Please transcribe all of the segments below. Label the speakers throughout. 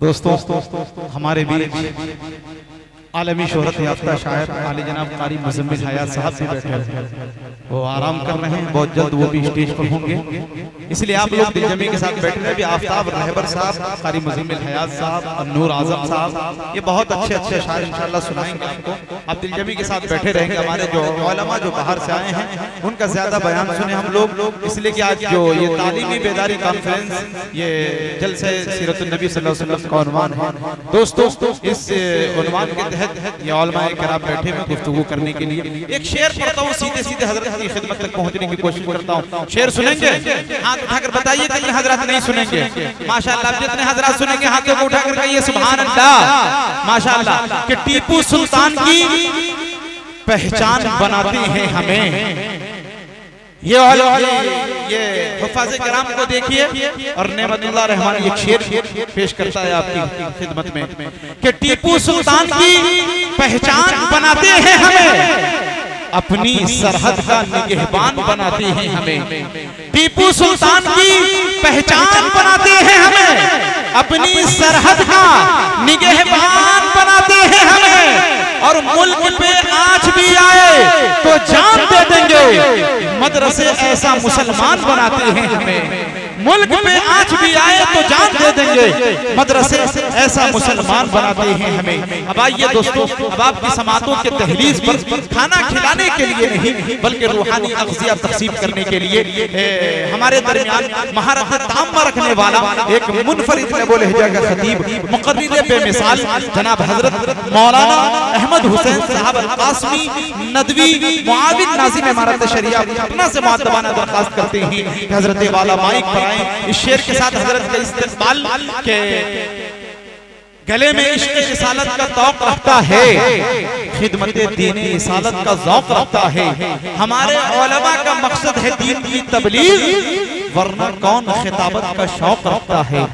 Speaker 1: دوستوں ہمارے بیچ عالمی شہرت یافتہ شاعر عالی جناب قاری مزمل حیات صاحب بھی بیٹھے ہیں، وہ آرام کر رہے ہیں، بہت جلد وہ بھی اسٹیج پر ہوں گے، اس لیے آپ لوگ دل جمعی کے ساتھ بیٹھے ہیں۔ بھی آفتاب رہبر صاحب، قاری مزمل حیات صاحب اور نور اعظم صاحب، یہ بہت اچھے شاعر انشاءاللہ سنائیں گے آپ کو۔ آپ دل جمعی کے ساتھ بیٹھے رہیں گے۔ ہمارے جو علماء جو باہر سے آئے ہیں ان کا زیادہ بیان سنیں ہم لوگ، اس لیے کہ آج جو یہ تعلیمی بیداری کانفرنس، یہ جلسہ سیرت النبی صلی اللہ علیہ وسلم کا عنوان ہے۔ دوستو اس عنوان کے تحت یہ علماء کرام بیٹھے میں گفتگو کرنے کے لیے ایک شعر پڑھتا ہوں، سیدھے حضرت کی خدمت تک پہنچنے کی کوشش کرتا ہوں۔ شعر سنیں گے؟ ہاتھ اٹھا کر بتائیے کہ یہ حضرات نہیں سنیں گے۔ ماشاءاللہ جتنے حضرات سنیں گے ہاتھوں کو اٹھا کر کہیے سبحان اللہ۔ ماشاءاللہ کہ ٹیپو سلطان کی پہچان بناتے ہیں ہمیں۔ یہ حفاظ کرام کو دیکھیے اور نعمت اللہ رحمان یہ شعر پیش کرتا ہے آپ کی خدمت میں کہ ٹیپو سلطان کی پہچان بناتے ہیں ہمیں، اپنی سرحد کا نگہبان بناتے ہیں ہمیں۔ ٹیپو سلطان کی پہچان بناتے ہیں ہمیں، اپنی سرحد کا نگہبان بناتے ہیں ہمیں، اور ملک پہ آج بھی آئے تو جان دے دیں گے، مدرسے ایسا مسلمان بناتے ہیں ہمیں۔ ملک پہ آج بھی آئے تو جان دے دیں گے، مدرسے ایسا مسلمان بناتے ہیں ہمیں۔ اب آئیے دوستو، اب آپ کی سماعتوں کے تحلیز پر کھانا کھلانے کے لیے نہیں بلکہ روحانی اغذیہ تقسیم کرنے کے لیے ہمارے درمیان مہارت تامہ رکھنے والا ایک منفرد لب و لہجہ کا خطیب، مقرر بے مثال جناب حضرت مولانا احمد حسین صاحب القاسمی ندوی معاون ناظم امارت شریعہ اپنا سے معتبانہ درخواست کرتے ہیں کہ حضرت والا مائک پر آئیں۔ اس شعر کے ساتھ حضرت کا استقبال کے گلے میں عشق رسالت کا توق رکھتا ہے، خدمت دین رسالت کا ذوق رکھتا ہے۔ ہمارے علماء کا مقصد ہے دین کی تبلیغ، ورنہ کون خطابت کا شوق رکھتا ہے۔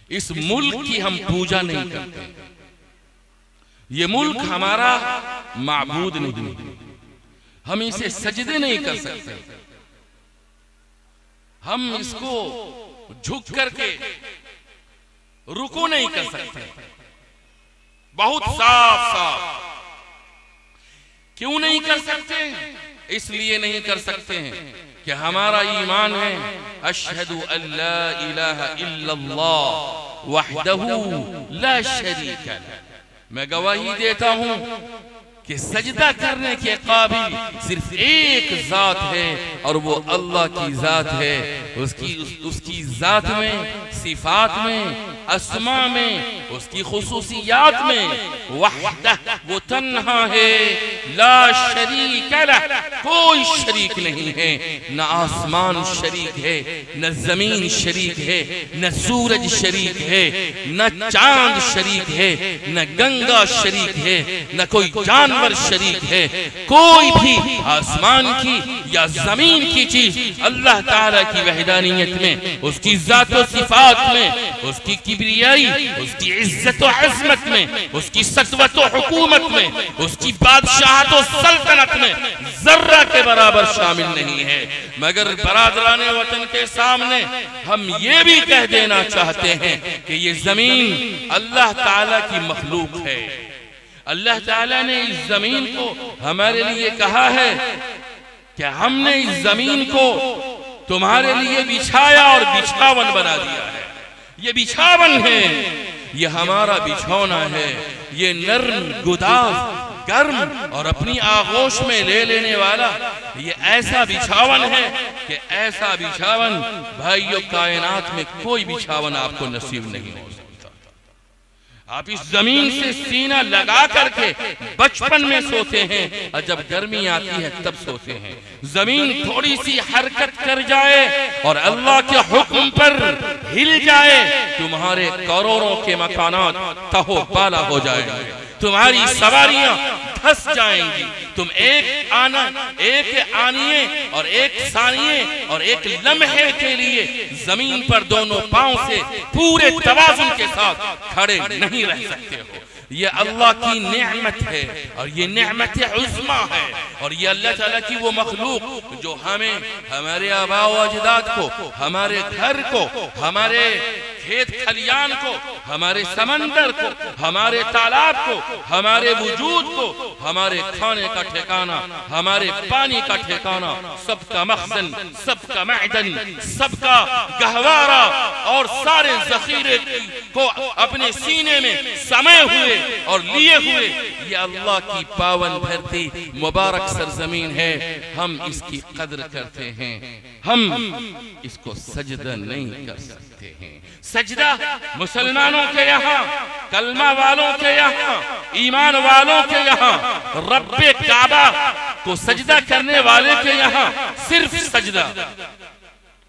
Speaker 2: اس ملک کی ہم پوجا نہیں کرتے، یہ ملک ہمارا معبود نہیں، ہم اسے سجدے نہیں کر سکتے، ہم اس کو جھک کر کے رکو نہیں کر سکتے۔ بہت صاف کیوں نہیں کر سکتے؟ اس لیے نہیں کر سکتے ہیں کہ ہمارا ایمان ہے اشہدو ان لا الہ الا اللہ وحدہ لا شریک لہ، میں گواہی دیتا ہوں کہ سجدہ کرنے کے قابل صرف ایک ذات ہے اور وہ اللہ کی ذات ہے۔ اس کی ذات میں، صفات میں، اسماء میں، اس کی خصوصیات میں وحدہ، وہ تنہا ہے، لا شریک لہ، کوئی شریک نہیں ہے۔ نہ آسمان شریک ہے، نہ زمین شریک ہے، نہ سورج شریک ہے، نہ چاند شریک ہے، نہ گنگا شریک ہے، نہ کوئی جانور شریک ہے۔ کوئی بھی آسمان کی یا زمین کی چیز اللہ تعالیٰ کی وحدانیت میں، اس کی ذات و صفات میں، اس کی کبریائی، اس کی عزت و عظمت میں، اس کی سطوت و حکومت میں، اس کی بادشاہت و سلطنت میں ذرہ کے برابر شامل نہیں ہے۔ مگر برادران وطن کے سامنے ہم یہ بھی کہہ دینا چاہتے ہیں کہ یہ زمین اللہ تعالیٰ کی مخلوق ہے۔ اللہ تعالیٰ نے اس زمین کو ہمارے لیے کہا ہے کہ ہم نے اس زمین کو تمہارے لیے بچھایا اور بچھاون بنا دیا ہے۔ یہ بچھاون ہے، یہ ہمارا بچھونا ہے، یہ نرم گداز گرم اور اپنی آغوش میں لے لینے والا یہ ایسا بچھاون ہے کہ ایسا بچھاون بھائیو کائنات میں کوئی بچھاون آپ کو نصیب نہیں ہو سکتا۔ آپ اس زمین سے سینہ لگا کر کے بچپن میں سوتے ہیں اور جب گرمی آتی ہے تب سوتے ہیں۔ زمین تھوڑی سی حرکت کر جائے اور اللہ کے حکم پر ہل جائے، تمہارے کروڑوں کے مکانات تہو بالا ہو جائیں گے، تمہاری سواریاں دھس جائیں گی، تم ایک آنیے اور ایک ثانیے اور ایک لمحے کے لیے زمین پر دونوں پاؤں سے پورے توازن کے ساتھ کھڑے نہیں رہ سکتے ہو۔ یہ اللہ کی نعمت ہے اور یہ نعمت عظمی ہے، اور یہ اللہ تعالیٰ کی وہ مخلوق جو ہمیں، ہمارے آباء و اجداد کو، ہمارے گھر کو، ہمارے کھیت کھلیان کو، ہمارے سمندر کو، ہمارے تالاب کو، ہمارے وجود کو، ہمارے کھانے کا ٹھکانہ، ہمارے پانی کا ٹھکانہ، سب کا مخزن، سب کا معدن، سب کا گہوارہ اور سارے ذخیرے کو اپنے سینے میں سمے ہوئے اور لیے ہوئے یہ اللہ کی پاون دھرتی مبارک سرزمین ہے. ہم اس کی قدر کرتے ہیں، ہم اس کو سجدہ نہیں کر سکتے ہیں. سجدہ مسلمانوں کے یہاں، کلمہ والوں کے یہاں، ایمان والوں کے یہاں، رب کعبہ کو سجدہ کرنے والے کے یہاں صرف سجدہ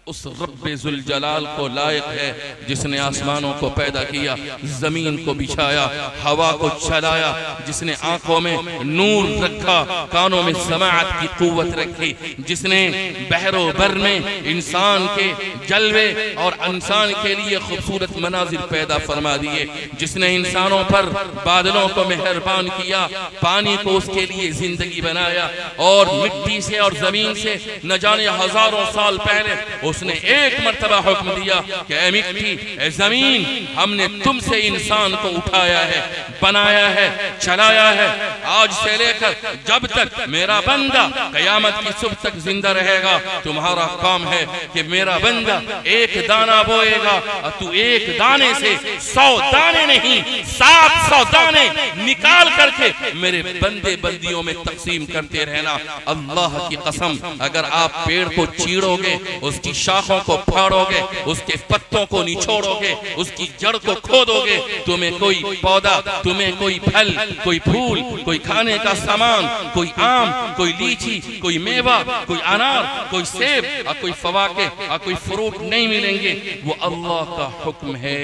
Speaker 2: اس رب ذوالجلال کو لائق ہے جس نے آسمانوں کو پیدا کیا، زمین کو بچھایا، ہوا کو چلایا، جس نے آنکھوں میں نور رکھا، کانوں میں سماعت کی قوت رکھی، جس نے بحر و بر میں انسان کے جلوے اور انسان کے لیے خوبصورت مناظر پیدا فرما دیے، جس نے انسانوں پر بادلوں کو مہربان کیا، پانی کو اس کے لیے زندگی بنایا، اور مٹی سے اور زمین سے نہ جانے ہزاروں سال پہلے اس نے ایک مرتبہ حکم دیا کہ اے مٹی، اے زمین، ہم نے تم سے انسان کو اٹھایا ہے، بنایا ہے، چلایا ہے. آج سے لے کر جب تک میرا بندہ قیامت کی صبح تک زندہ رہے گا، تمہارا کام ہے کہ میرا بندہ ایک دانہ بوئے گا اور تو ایک دانے سے 100 دانے نہیں 700 دانے نکال کر کے میرے بندے بندیوں میں تقسیم کرتے رہنا. اللہ کی قسم، اگر آپ پیڑ کو چیڑو گے، اس کی شاخوں کو پھاڑو گے، اس کے پتوں کو نچوڑو گے، اس کی جڑ کو کھودو گے، تمہیں کوئی پودا، تمہیں کوئی پھل، کوئی پھول، کوئی کھانے کا سامان، کوئی آم، کوئی لیچی، کوئی میوہ، کوئی انار، کوئی سیب اور کوئی فواکہ اور کوئی فروٹ نہیں ملیں گے. وہ اللہ کا حکم ہے،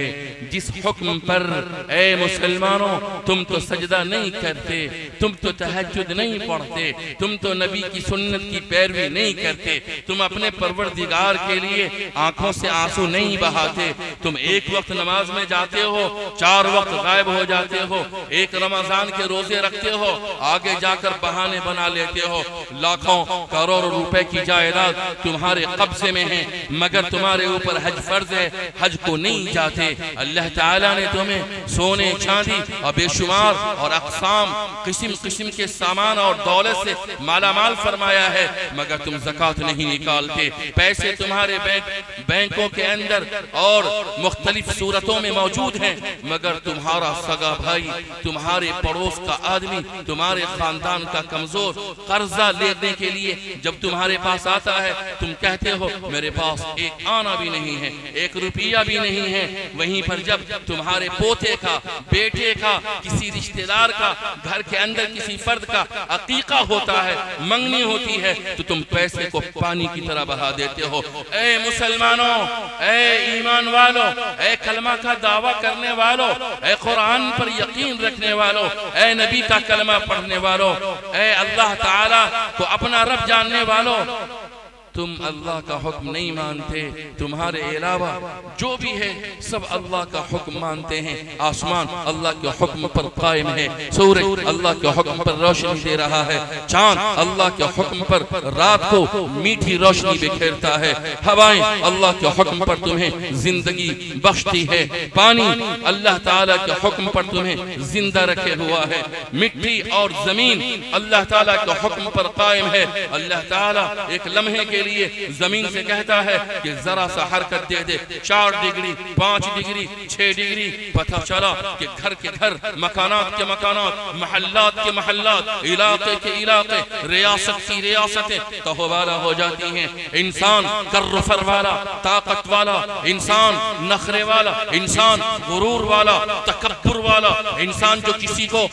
Speaker 2: جس حکم پر اے مسلمانوں تم تو سجدہ نہیں کرتے، تم تو تہجد نہیں پڑھتے، تم تو نبی کی سنت کی پیروی نہیں کرتے، تم اپنے پروردگار کے لیے آنکھوں سے آنسو نہیں بہاتے، تم ایک وقت نماز میں جاتے ہو، 4 وقت غائب ہو جاتے ہو، ایک رمضان کے روزے رکھتے ہو، آگے جا کر بہانے بنا لیتے ہو، لاکھوں کروڑوں روپے کی جائیداد تمہارے قبضے میں ہیں، مگر تمہارے اوپر حج فرض ہے، حج کو نہیں جاتے. اللہ تعالیٰ نے تمہیں سونے چاندی اور بے شمار اور اقسام قسم قسم کے سامان اور دولت سے مالا مال فرمایا ہے، مگر تم زکوٰۃ نہیں نکالتے. پیسے تمہارے بینکوں کے اندر اور مختلف صورتوں میں موجود ہیں، مگر تمہارا سگا بھائی، تمہارے پڑوس کا آدمی، تمہارے خاندان کا کمزور قرضہ لینے کے لیے جب تمہارے پاس آتا ہے، تم کہتے ہو میرے پاس ایک آنا بھی نہیں ہے، 1 روپیہ بھی نہیں ہے. وہیں پر جب تمہارے پوتے کا، بیٹے کا، کسی رشتہ دار کا، گھر کے اندر کسی فرد کا عقیقہ ہوتا ہے، منگنی ہوتی ہے، تو تم پیسے کو پانی کی طرح بہا دیتے ہو. اے مسلمانوں، اے ایمان والوں، اے کلمہ کا دعویٰ کرنے والوں، اے قرآن پر یقین رکھنے والوں، اے نبی کا کلمہ پڑھنے والوں، اے اللہ تعالیٰ کو اپنا رب جاننے والوں، تم اللہ کا حکم نہیں مانتے. تمہارے علاوہ جو بھی ہے سب اللہ کا حکم مانتے ہیں. آسمان اللہ کے حکم پر قائم ہے، سورج اللہ کے حکم پر روشنی دے رہا ہے، چاند اللہ کے حکم پر رات کو میٹھی روشنی بکھیرتا ہے، ہوائیں اللہ کے حکم پر تمہیں زندگی بخشتی ہے، پانی اللہ تعالیٰ کے حکم پر تمہیں زندہ رکھے ہوا ہے، مٹی اور زمین اللہ تعالیٰ کے حکم پر قائم ہے. اللہ تعالیٰ ایک لمحے کے لیے زمین سے کہتا ہے کہ ذرا سا حرکت دے دے، 4 ڈگری 5 ڈگری 6 ڈگری، پتہ چلا کہ گھر کے گھر، مکانات کے مکانات، محلات کے محلات، علاقے کے علاقے، ریاست کی ریاستیں تہوالا ہو جاتی ہیں. انسان کرفر والا، طاقت والا، انسان نخرے والا، انسان غرور والا، تکبر والا، انسان جو کسی کو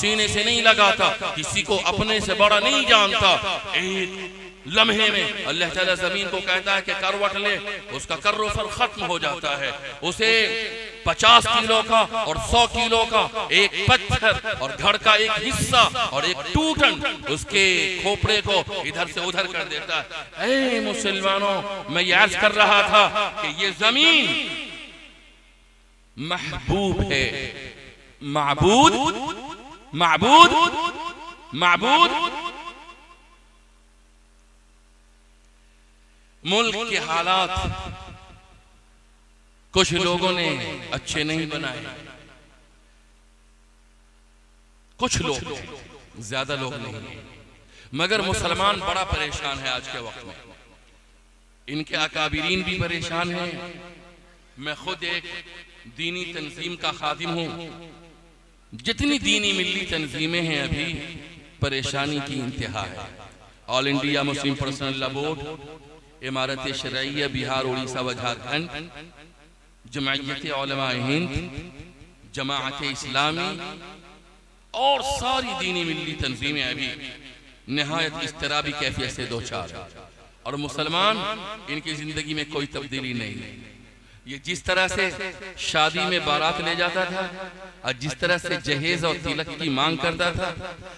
Speaker 2: سینے سے نہیں لگاتا، کسی کو اپنے سے بڑا نہیں جانتا، ایک لمحے میں اللہ تعالیٰ زمین کو کہتا ہے کہ کروٹ لے، اس کا کر و فر ختم ہو جاتا ہے. اسے 50 کلو کا اور 100 کلو کا ایک پتھر اور گھڑ کا ایک حصہ اور ایک ٹوٹن اس کے کھوپڑے کو ادھر سے ادھر کر دیتا ہے. اے مسلمانوں، میں یہ عرض کر رہا تھا کہ یہ زمین محبوب ہے، معبود معبود معبود ملک کے حالات کچھ لوگوں نے اچھے نہیں بنائے، کچھ لوگ، زیادہ لوگ نہیں، مگر مسلمان بڑا پریشان ہے آج کے وقت میں۔ ان کے اکابرین بھی پریشان ہیں۔ میں خود ایک دینی تنظیم کا خادم ہوں۔ جتنی دینی ملی تنظیمیں ہیں ابھی پریشانی کی انتہا ہے۔ آل انڈیا مسلم پرسنل لا بورڈ، امارت شرعیہ بہار، اڑیسہ و جھارکھنڈ، جمعیت علماء ہند، جماعت اسلامی اور ساری دینی ملی تنظیمیں ابھی نہایت اضطرابی کیفیت سے دوچار ہیں، اور مسلمان ان کی زندگی میں کوئی تبدیلی نہیں ہے۔ یہ جس طرح سے شادی میں بارات لے جاتا تھا، اور جس طرح سے جہیز اور تلک کی مانگ کرتا تھا،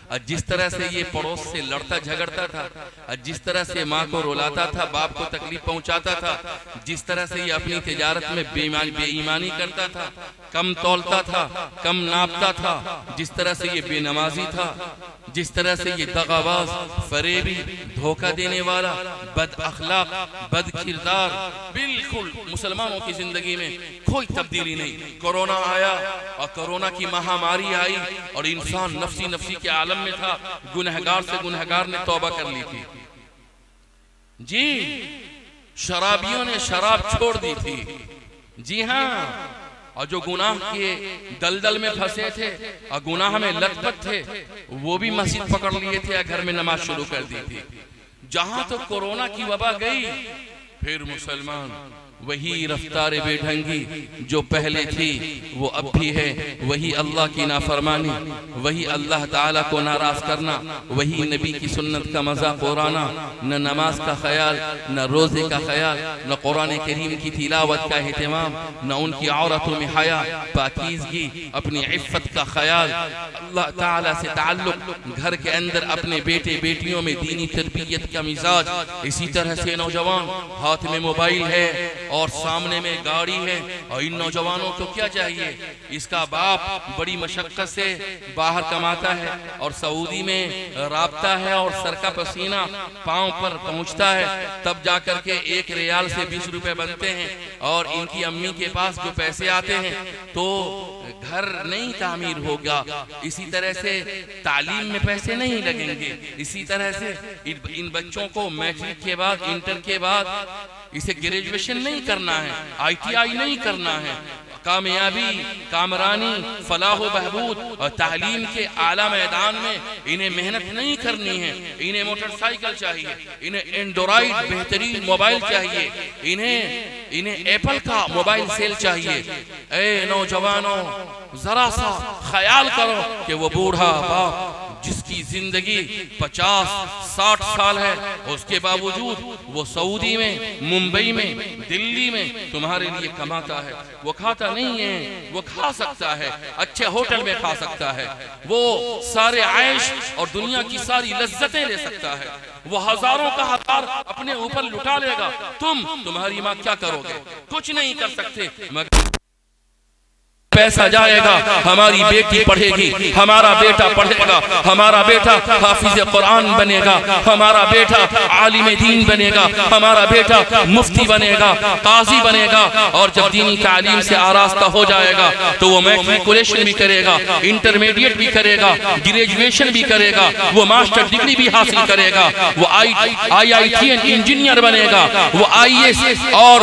Speaker 2: اور جس طرح سے یہ پڑوس سے لڑتا جھگڑتا تھا، اور جس طرح سے ماں کو رولاتا تھا، باپ کو تکلیف پہنچاتا تھا، جس طرح سے یہ اپنی تجارت میں بے ایمانی کرتا تھا، کم تولتا تھا، کم ناپتا تھا، جس طرح سے یہ بے نمازی تھا، جس طرح سے یہ دغاباز، فریبی، دھوکہ دینے والا، بد اخلاق، بد کردار، بالکل مسلمانوں کی زندگی میں کوئی تبدیلی نہیں۔ کورونا آیا اور کورونا کی مہاماری آئی اور انسان نفسی کے عالم میں تھا، گنہگار سے گنہگار نے توبہ کر لی تھی۔ جی شرابیوں نے شراب چھوڑ دی تھی، جی ہاں، اور جو گناہ کے دلدل میں پھنسے تھے اور گناہ میں لت پت تھے وہ بھی مسجد پکڑ لیے تھے، گھر میں نماز شروع کر دی تھی۔ جہاں تو کورونا کی وبا گئی، پھر مسلمان وہی رفتار بے ڈھنگی جو پہلے تھی وہ اب بھی ہے، وہی اللہ کی نافرمانی، وہی اللہ تعالیٰ کو ناراض کرنا، وہی نبی کی سنت کا مذاق اڑانا، نہ نماز کا خیال، نہ روزے کا خیال، نہ قرآن کریم کی تلاوت کا اہتمام، نہ ان کی عورتوں میں حیا، پاکیزگی، اپنی عفت کا خیال، اللہ تعالیٰ سے تعلق، گھر کے اندر اپنے بیٹے بیٹیوں میں دینی تربیت کا مزاج۔ اسی طرح سے نوجوان ہاتھ میں موبائل ہے اور سامنے میں گاڑی ہے، اور ان نوجوانوں کو کیا چاہیے؟ اس کا باپ بڑی مشقت سے باہر کماتا ہے اور سعودی میں رابطہ ہے اور سر کا پسینہ پاؤں پر پہنچتا ہے، تب جا کر کے 1 ریال سے 20 روپے بنتے ہیں، اور ان کی امی کے پاس جو پیسے آتے ہیں تو گھر نہیں تعمیر ہوگا، اسی طرح سے تعلیم میں پیسے نہیں لگیں گے، اسی طرح سے ان بچوں کو میٹرک کے بعد، انٹر کے بعد اسے گریجویشن نہیں کرنا ہے، ITI نہیں کرنا ہے، کامیابی، کامرانی، فلاح و بہبود اور تعلیم کے اعلیٰ میدان میں انہیں محنت نہیں کرنی ہے۔ انہیں موٹر سائیکل چاہیے، انہیں اینڈرائیڈ بہترین موبائل چاہیے، انہیں ایپل کا موبائل سیل چاہیے۔ اے نوجوانوں، ذرا سا خیال کرو کہ وہ بوڑھا باپ جس کی زندگی 50-60 سال ہے، اس کے باوجود وہ سعودی میں، ممبئی میں، دلی میں تمہارے لیے کماتا ہے۔ وہ کھاتا نہیں ہے، وہ کھا سکتا ہے، اچھے ہوٹل میں کھا سکتا ہے، وہ سارے عیش اور دنیا کی ساری لذتیں لے سکتا ہے، وہ ہزاروں کا ہزار اپنے اوپر لٹا لے گا۔ تمہاری ماں کیا کرو گے؟ کچھ نہیں کر سکتے، مگر پیسہ جائے گا، ہماری بیٹی پڑھے گی، ہمارا بیٹا پڑھے گا، ہمارا بیٹا حافظ قرآن بنے گا، ہمارا بیٹا عالم دین بنے گا، ہمارا بیٹا مفتی بنے گا، قاضی بنے گا، اور جب دینی تعلیم سے آراستہ ہو جائے گا تو وہ میٹریکولیشن بھی کرے گا، انٹرمیڈیٹ بھی کرے گا، گریجویشن بھی کرے گا، وہ ماسٹر ڈگری بھی حاصل کرے گا، وہ IIT انجینئر بنے گا، وہ IAS اور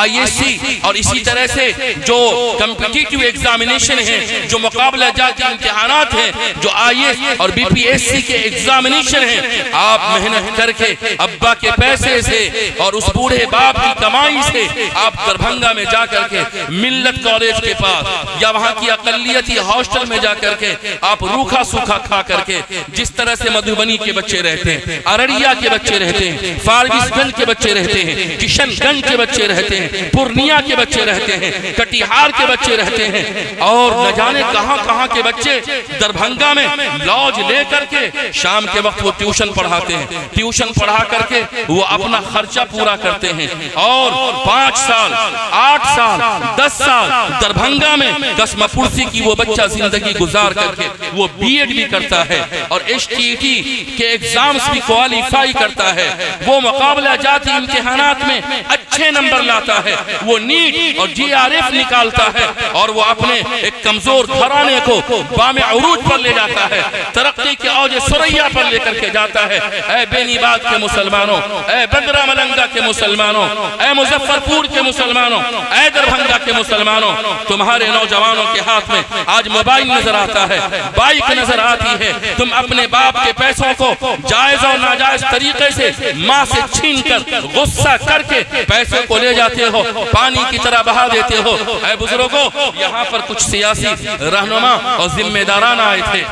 Speaker 2: ISC اور اسی طرح سے جو کمپٹیٹیو ایگزامینیشن ہیں، جو مقابلہ جاتی امتحانات ہیں، جو IAS اور BPSC کے ایگزامینیشن ہیں، آپ محنت کر کے ابا کے پیسے سے اور اس بوڑھے باپ کی کمائی سے آپ دربھنگا میں جا کر کے ملت کالج کے پاس یا وہاں کی اقلیتی ہاسٹل میں جا کر کے آپ روکھا سوکھا کھا کر کے، جس طرح سے مدھوبنی کے بچے رہتے ہیں، ارریہ کے بچے رہتے ہیں، فارویس گنج کے بچے رہتے ہیں، کشن گنج کے بچے رہتے ہیں، پورنیہ کے بچے رہتے ہیں، کٹیہار کے بچے رہتے ہیں، ہیں اور نہ جانے کہاں کہاں کے بچے دربھنگا میں لاج لے کر کے شام کے وقت وہ ٹیوشن پڑھاتے ہیں، ٹیوشن پڑھا کر کے وہ اپنا خرچہ پورا کرتے ہیں اور 5 سال 8 سال 10 سال دربھنگا میں قسم پرسی کی وہ بچہ زندگی گزار کر کے وہ بی ایڈ بھی کرتا ہے اور HTT کے ایگزامز بھی کوالیفائی کرتا ہے، وہ مقابلہ جاتی امتحانات میں اچھے نمبر لاتا ہے، وہ نیٹ اور GRF نکالتا ہے اور وہ اپنے ایک کمزور گھرانے کو بام عروج پر لے جاتا ہے، ترقی کے اوج سریا پر لے کر کے جاتا ہے۔ اے بینی باد کے مسلمانوں، اے بگرا ملنگا کے مسلمانوں، اے مظفرپور کے مسلمانوں، اے دربھنگا کے مسلمانوں، تمہارے نوجوانوں کے ہاتھ میں آج موبائل نظر آتا ہے، بائک نظر آتی ہے، تم اپنے باپ کے پیسوں کو جائز اور ناجائز طریقے سے ماں سے چھین کر غصہ کر کے پیسے کو لے جاتے ہو، پانی کی طرح بہا دیتے ہو۔ اے بزرگوں، یہاں پر کچھ سیاسی رہنما اور ذمہ داران آئے تھے،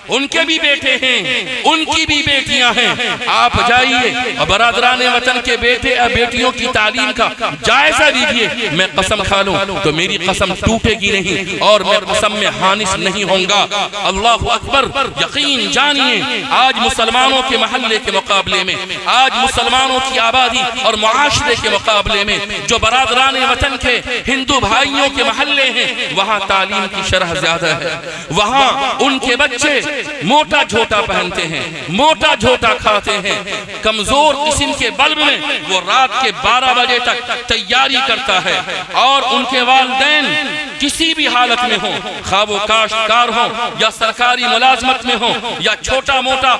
Speaker 2: ان کے بھی بیٹے ہیں، ان کی بھی بیٹیاں ہیں، آپ جائیے اور برادران وطن کے بیٹے اور بیٹیوں کی تعلیم کا جائزہ لیجئے۔ میں قسم کھا لوں تو میری قسم ٹوٹے گی نہیں اور میں قسم میں حانث نہیں ہوں گا۔ اللہ اکبر، یقین جانیے آج مسلمانوں کے محلے کے مقابلے میں، آج مسلمانوں کی آبادی اور معاشرے کے مقابلے میں جو برادران وطن کے ہندو بھائیوں کے محلے ہیں، وہاں تعلیم کی شرح زیادہ ہے، وہاں ان کے بچے موٹا جھوٹا پہنتے ہیں، موٹا جھوٹا کھاتے ہیں، کمزور قسم کے بلب میں وہ رات کے 12 بجے تک تیاری کرتا ہے اور ان کے والدین کسی بھی حالت میں ہوں، خواہ وہ کاشتکار ہوں یا سرکاری ملازمت میں ہوں یا چھوٹا موٹا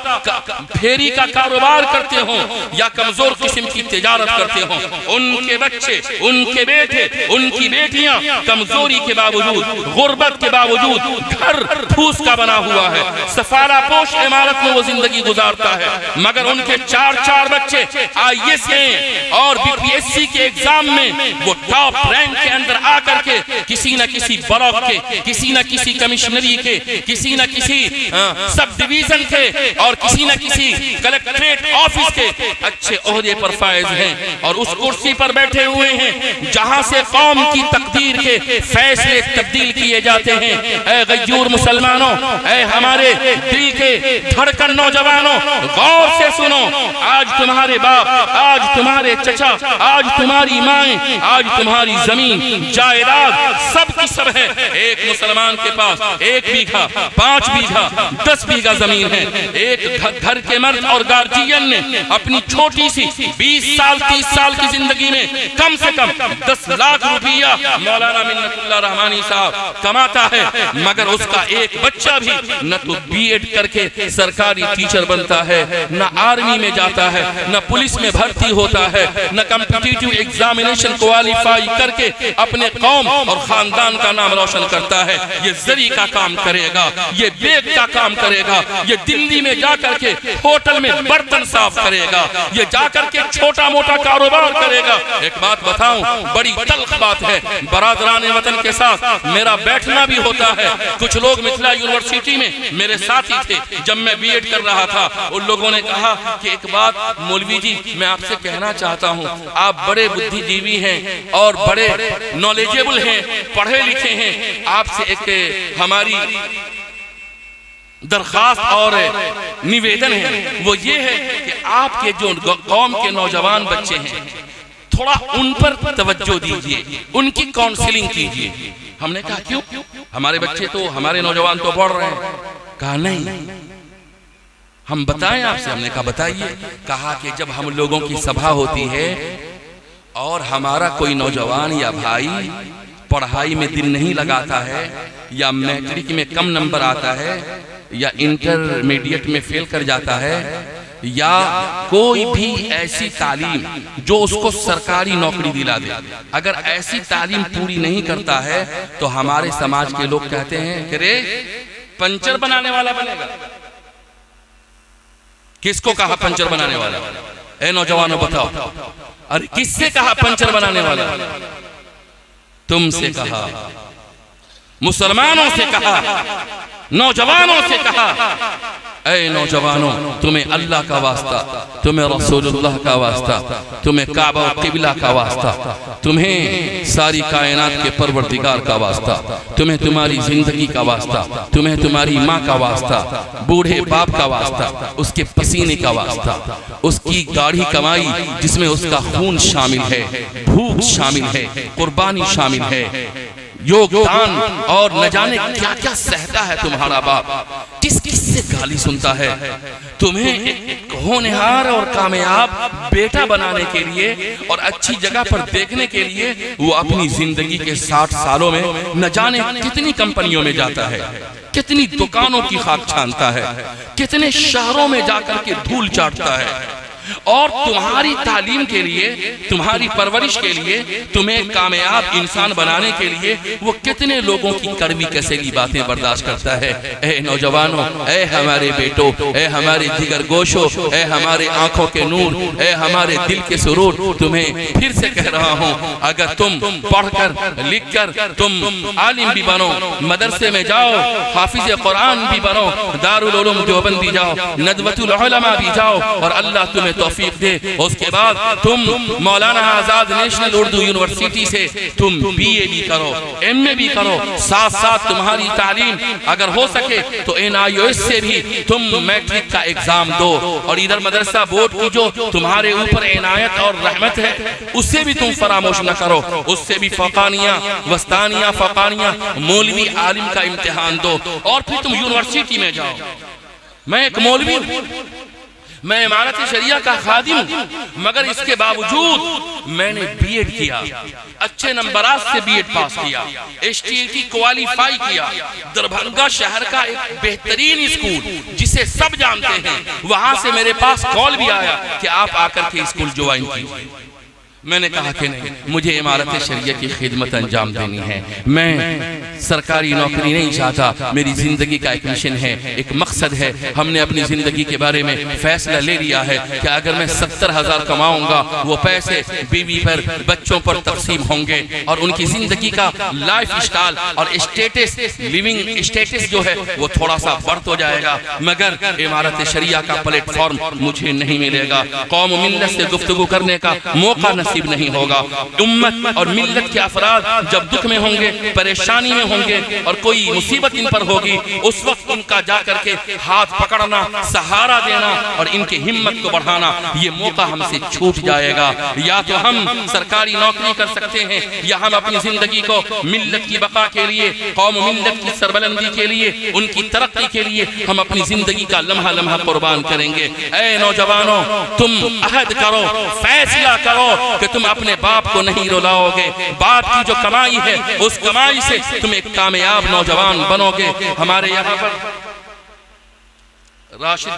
Speaker 2: پھیری کا کاروبار کرتے ہوں یا کمزور قسم کی تجارت کرتے ہوں، ان کے بچے، ان کے بیٹے، ان کی بیٹیاں کمزوری کے باوجود، غربت کے باوجود گھر پھوس کا بنا ہوا ہے، سفارہ پوش عمارت میں وہ زندگی گزارتا ہے، مگر ان کے 4 بچے IAS ہیں اور BPSC کے ایگزام میں وہ ٹاپ رینک کے اندر آ کر کے کسی نہ کسی بلاک کے، کسی نہ کسی کمشنری کے، کسی نہ کسی سب ڈویژن کے اور کسی نہ کسی کلیکٹریٹ آفس کے اچھے عہدے پر فائز ہیں اور اس کرسی پر بیٹھے ہوئے ہیں جہاں سے قوم کی تقدیر کے فیصلے تبدیل کیے جاتے ہیں۔ اے غیور مسلمانوں، اے ہمارے دل کے دھڑکن نوجوانوں، غور سے سنو، آج تمہارے باپ، آج تمہارے چچا، آج تمہاری مائیں، آج تمہاری زمین جائیداد سب کی سب ہے۔ ایک مسلمان کے پاس 1 بیگھا، 5 بیگھا، 10 بیگھا زمین ہے۔ ایک گھر کے مرد اور گارجین نے اپنی چھوٹی سی 20 سال 30 سال کی زندگی میں کم سے کم 10 لاکھ روپیہ مولانا منت اللہ رحمانی صاحب کماتا ہے، مگر اس کا ایک بچہ بھی نہ تو بی ایڈ کر کے سرکاری ٹیچر بنتا ہے، نہ آرمی میں جاتا ہے، نہ پولیس میں بھرتی ہوتا ہے، نہ کمپٹیٹیو ایگزامینیشن کوالیفائی کر کے اپنے قوم اور خاندان کا نام روشن کرتا ہے۔ یہ زری کا کام کرے گا، یہ بیگ کا کام کرے گا، یہ دلی میں جا کر کے ہوٹل میں برتن صاف کرے گا، یہ جا کر کے چھوٹا موٹا کاروبار کرے گا۔ ایک بات بتاؤں، بڑی تلخ بات ہے، برادران وطن کے ساتھ میرا بیٹھنا بھی ہوتا ہے۔ کچھ لوگ متھلا یونیورسٹی میں میرے ساتھی تھے جب میں بی ایڈ کر رہا تھا، ان لوگوں نے کہا کہ ایک بات مولوی جی میں آپ سے کہنا چاہتا ہوں، آپ بڑے بدھی جیوی ہیں اور بڑے نالجیبل ہیں، پڑھے لکھے ہیں، آپ سے ایک ہماری درخواست اور نویدن ہے، وہ یہ ہے کہ آپ کے جو قوم کے نوجوان بچے ہیں تھوڑا ان پر توجہ دیجئے، ان کی کاؤنسلنگ کیجئے۔ ہم نے کہا کیوں؟ ہمارے بچے تو، ہمارے نوجوان تو پڑھ رہے ہیں۔ کہا نہیں، ہم بتائیں آپ سے۔ ہم نے کہا بتائیے۔ کہا کہ جب ہم لوگوں کی سبھا ہوتی ہے اور ہمارا کوئی نوجوان یا بھائی پڑھائی میں دل نہیں لگاتا ہے یا میٹرک میں کم نمبر آتا ہے یا انٹرمیڈیٹ میں فیل کر جاتا ہے یا کوئی بھی ایسی تعلیم جو اس کو سرکاری نوکری دلا دے، اگر ایسی تعلیم پوری نہیں کرتا ہے تو ہمارے سماج کے لوگ کہتے ہیں کہ رے پنچر بنانے والا بنے گا۔ کس کو کہا پنچر بنانے والا؟ اے نوجوانوں بتاؤ، اور کس سے کہا پنچر بنانے والا؟ تم سے کہا، مسلمانوں سے کہا، نوجوانوں سے کہا۔ اے نوجوانوں، تمہیں اللہ کا واسطہ، تمہیں رسول اللہ کا واسطہ، تمہیں کعبہ و قبلہ کا واسطہ، تمہیں ساری کائنات کے پروردگار کا واسطہ، تمہیں تمہاری زندگی کا واسطہ، تمہیں تمہاری ماں کا واسطہ، بوڑھے باپ کا واسطہ، اس کے پسینے کا واسطہ، اس کی گاڑھی کمائی جس میں اس کا خون شامل ہے، بھوک شامل ہے، قربانی شامل ہے، یوگدان اور نہ جانے کیا کیا سہتا ہے تمہارا باپ، کس کس سے گالی سنتا ہے، تمہیں ایک ہونہار اور کامیاب بیٹا بنانے کے لیے اور اچھی جگہ پر دیکھنے کے لیے وہ اپنی زندگی کے 60 سالوں میں نہ جانے کتنی کمپنیوں میں جاتا ہے، کتنی دکانوں کی خاک چھانتا ہے، کتنے شہروں میں جا کر کے دھول چاٹتا ہے، اور تمہاری تعلیم کے لیے، تمہاری پرورش کے لیے، تمہیں کامیاب انسان بنانے کے لیے وہ کتنے لوگوں کی کڑوی کسیلی باتیں برداشت کرتا ہے۔ اے نوجوانوں، اے ہمارے بیٹوں، اے ہمارے جگر گوشوں، اے ہمارے آنکھوں کے نور، اے ہمارے دل کے سرور، تمہیں پھر سے کہہ رہا ہوں، اگر تم پڑھ کر لکھ کر تم عالم بھی بنو، مدرسے میں جاؤ، حافظ قرآن بھی بنو، دارالعلوم دیوبند بھی جاؤ، ندوۃ العلماء بھی جاؤ، اور اللہ تمہیں توفیق دے، اس کے بعد تم مولانا آزاد نیشنل اردو یونیورسٹی سے تم بی اے بھی کرو، ایم اے بھی کرو، ساتھ ساتھ تمہاری تعلیم اگر ہو سکے تو NIOS سے بھی تم میٹرک کا ایگزام دو، اور ادھر مدرسہ بورڈ کی جو تمہارے اوپر عنایت اور رحمت ہے اسے بھی تم فراموش نہ کرو، اس سے بھی فوقانیہ، وسطانیہ، فوقانیہ، مولوی عالم کا امتحان دو، اور پھر تم یونیورسٹی میں جاؤ۔ میں ایک مولوی ہوں، میں امارت شریعہ کا خادم ہوں، مگر اس کے باوجود میں نے بی ایڈ کیا، اچھے نمبرات سے بی ایڈ پاس کیا، HTLT کوالیفائی کیا، دربھنگا شہر کا ایک بہترین اسکول جسے سب جانتے ہیں، وہاں سے میرے پاس کال بھی آیا کہ آپ آ کر کے اسکول جوائن کیجیے۔ میں نے کہا کہ نہیں، مجھے امارت شریعہ کی خدمت انجام دینی ہے، میں سرکاری نوکری نہیں چاہتا، میری زندگی کا ایک مشن ہے، ایک مقصد ہے۔ ہم نے اپنی زندگی کے بارے میں فیصلہ لے لیا ہے کہ اگر میں 70,000 کماؤں گا، وہ پیسے بیوی پر، بچوں پر تقسیم ہوں گے، اور ان کی زندگی کا لائف اسٹائل اور لیونگ اسٹیٹس جو ہے وہ تھوڑا سا بڑھ تو جائے گا، مگر امارت شریعہ کا پلیٹ فارم مجھے نہیں ملے گا، قوم و ملت سے گفتگو کرنے کا موقع نصیب نہیں ہوگا۔ امت اور ملت کے افراد جب دکھ میں ہوں گے، پریشانی میں ہوں گے، اور کوئی مصیبت ان پر ہوگی، اس وقت ان کا جا کر کے ہاتھ پکڑنا، سہارا دینا اور ان کی ہمت کو بڑھانا، یہ موقع ہم سے چھوٹ جائے گا۔ یا تو ہم سرکاری نوکری کر سکتے ہیں، یا ہم اپنی زندگی کو ملت کی بقا کے لیے، قوم و ملت کی سربلندی کے لیے، ان کی ترقی کے لیے ہم اپنی زندگی کا لمحہ لمحہ قربان کریں گے۔ اے نوجوانوں، تم عہد کرو، فیصلہ کرو کہ تم اپنے باپ کو نہیں رلاؤ گے، باپ کی جو کمائی ہے اس کمائی سے تم ایک کامیاب نوجوان بنو گے۔ ہمارے یہاں پر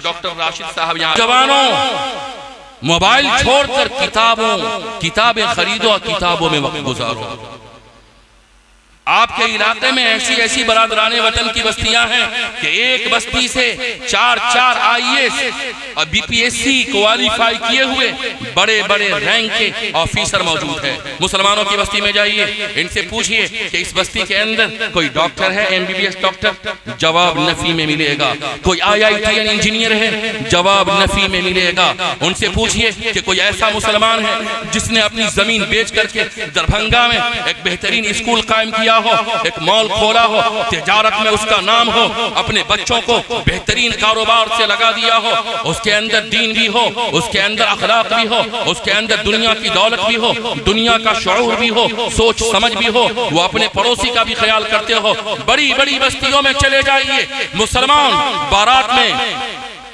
Speaker 2: ڈاکٹر راشد صاحب یہاں، جوانوں موبائل چھوڑ کر کتابیں خریدو اور کتابوں میں وقت گزارو۔ آپ کے علاقے میں ایسی برادران وطن کی بستیاں ہیں کہ ایک بستی سے 4 IAS اور BPSC کوالیفائی کیے ہوئے بڑے بڑے رینک کے آفیسر موجود ہیں۔ مسلمانوں کی بستی میں جائیے، ان سے پوچھئے کہ اس بستی کے اندر کوئی ڈاکٹر ہے، MBBS ڈاکٹر؟ جواب نفی میں ملے گا۔ کوئی IITN انجینئر ہے؟ جواب نفی میں ملے گا۔ ان سے پوچھئے کہ کوئی ایسا مسلمان ہے جس نے اپنی زمین بیچ کر کے دربھنگا میں ایک بہترین اسکول قائم کیا ہو، ایک مال کھولا ہو، تجارت میں اس کا نام ہو، اپنے بچوں کو بہترین کاروبار سے لگا دیا ہو، اس کے اندر دین بھی ہو، اس کے اندر اخلاق بھی ہو، اس کے اندر دنیا کی دولت بھی ہو، دنیا کا شعور بھی ہو، سوچ سمجھ بھی ہو، وہ اپنے پڑوسی کا بھی خیال کرتے ہو۔ بڑی بڑی بستیوں میں چلے جائیے، مسلمان بارات میں